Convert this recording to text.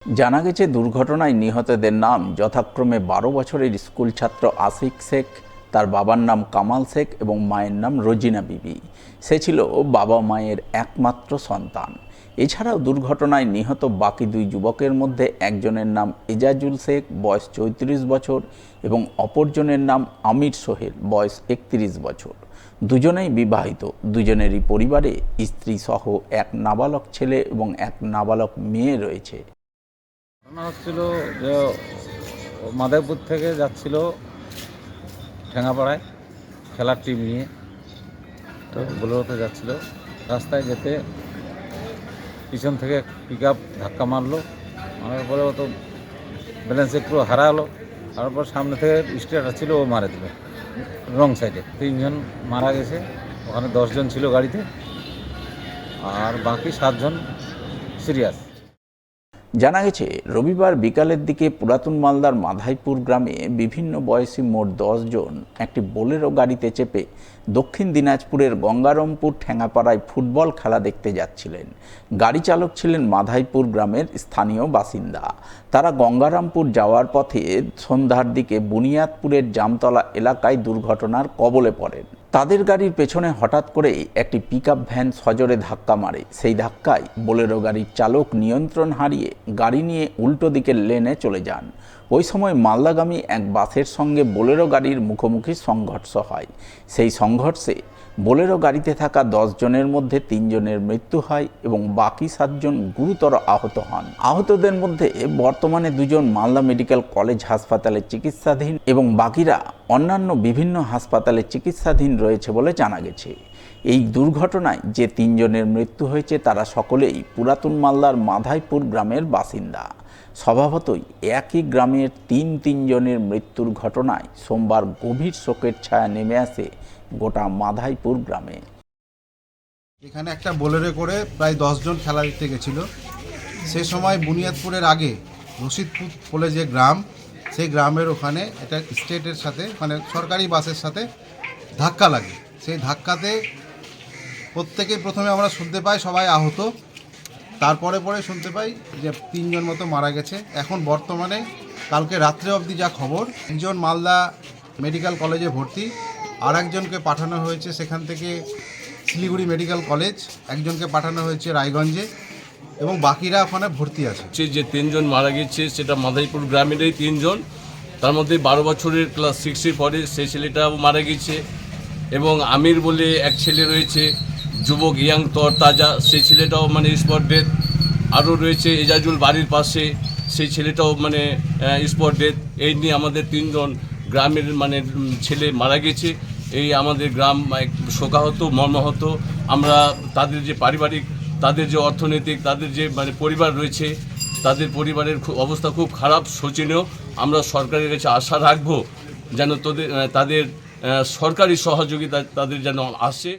জানা গেছে দুর্ঘটনায় নিহতদের নাম যথাক্রমে 12 বছরের স্কুল ছাত্র আশিক শেখ, তার বাবার নাম কামাল শেখ এবং মায়ের নাম রোজিনা বিবি। সে ছিল বাবা মায়ের একমাত্র সন্তান। এছাড়াও দুর্ঘটনায় নিহত বাকি দুই যুবকের মধ্যে একজনের নাম এজাজুল শেখ, বয়স 34 বছর এবং অপরজনের নাম আমির সোহেল, বয়স 31 বছর। দুজনেই বিবাহিত। দুজনেরই পরিবারে স্ত্রী সহ এক নাবালক ছেলে এবং এক নাবালক মেয়ে রয়েছে। ঘটনা হচ্ছিল যে মাদারীপুর থেকে যাচ্ছিল ঠেঙ্গাপাড়ায় খেলার টিম নিয়ে, তো বোলেরোতে যাচ্ছিল। রাস্তায় যেতে পিছন থেকে পিক আপ ধাক্কা মারলো, মারার পরে ও তো ব্যালেন্স একটু হারালো। তারপর সামনে থেকে স্ট্রেট ছিল, ও মারা দিল রং সাইডে। 3 জন মারা গেছে, ওখানে 10 জন ছিল গাড়িতে, আর বাকি 7 জন সিরিয়াস। জানা গেছে রবিবার বিকালের দিকে পুরাতন মালদার মাধাইপুর গ্রামে বিভিন্ন বয়সী মোট 10 জন একটি বোলেরো গাড়িতে চেপে দক্ষিণ দিনাজপুরের গঙ্গারামপুর ঠেঙ্গাপাড়ায় ফুটবল খেলা দেখতে যাচ্ছিলেন। গাড়ি চালক ছিলেন মাধাইপুর গ্রামের স্থানীয় বাসিন্দা। তারা গঙ্গারামপুর যাওয়ার পথে সন্ধ্যার দিকে বুনিয়াদপুরের জামতলা এলাকায় দুর্ঘটনার কবলে পড়েন। তাদের গাড়ির পেছনে হঠাৎ করেই একটি পিকআপ ভ্যান সজোরে ধাক্কা মারে। সেই ধাক্কায় বোলেরো গাড়ির চালক নিয়ন্ত্রণ হারিয়ে গাড়ি নিয়ে উল্টো দিকের লেনে চলে যান। ওই সময় মালদাগামী এক বাসের সঙ্গে বোলেরো গাড়ির মুখোমুখি সংঘর্ষ হয়। সেই সংঘর্ষে বোলেরো গাড়িতে থাকা 10 জনের মধ্যে 3 জনের মৃত্যু হয় এবং বাকি 7 জন গুরুতর আহত হন। আহতদের মধ্যে বর্তমানে 2 জন মালদা মেডিকেল কলেজ হাসপাতালে চিকিৎসাধীন এবং বাকিরা অন্যান্য বিভিন্ন হাসপাতালে চিকিৎসাধীন রয়েছে বলে জানা গেছে। এই দুর্ঘটনায় যে 3 জনের মৃত্যু হয়েছে তারা সকলেই পুরাতন মালদার মাধাইপুর গ্রামের বাসিন্দা। স্বভাবতই একই গ্রামের 3 জনের মৃত্যুর ঘটনায় সোমবার গভীর শোকের ছায়া নেমে আসে গোটা মাধাইপুর গ্রামে। এখানে একটা বোলেরো করে প্রায় 10 জন খেলা দেখতে গেছিলো। সে সময় বুনিয়াদপুরের আগে রশিদপুর বলে যে গ্রাম, সেই গ্রামের ওখানে একটা স্টেটের সাথে মানে সরকারি বাসের সাথে ধাক্কা লাগে। সেই ধাক্কাতে প্রথমে আমরা শুনতে পাই সবাই আহত, তারপরে শুনতে পাই যে 3 জন মতো মারা গেছে। এখন বর্তমানে কালকে রাত্রে অবধি যা খবর, একজন মালদা মেডিকেল কলেজে ভর্তি, আর একজনকে পাঠানো হয়েছে সেখান থেকে শিলিগুড়ি মেডিকেল কলেজ, একজনকে পাঠানো হয়েছে রায়গঞ্জে এবং বাকিরা ওখানে ভর্তি আছে। যে 3 জন মারা গেছে সেটা মাধাইপুর গ্রামেরই 3 জন। তার মধ্যে 12 বছরের ক্লাস 6-এ পড়ে সেই ছেলেটাও মারা গেছে এবং আমির বলে এক ছেলে রয়েছে, যুবক ইয়াং তাজা, সেই ছেলেটাও মানে স্পট ডেথ। আরও রয়েছে এজাজুল বাড়ির পাশে, সেই ছেলেটাও মানে স্পট ডেথ। এই নিয়ে আমাদের 3 জন গ্রামের মানে ছেলে মারা গেছে। এই আমাদের গ্রাম শোকাহত, মর্মাহত। আমরা তাদের যে পারিবারিক, তাদের যে অর্থনৈতিক, তাদের যে মানে পরিবার রয়েছে, তাদের পরিবারের অবস্থা খুব খারাপ, শোচনীয়। আমরা সরকারের কাছে আশা রাখবো যেন তাদের সরকারি সহযোগিতা তাদের যেন আসে।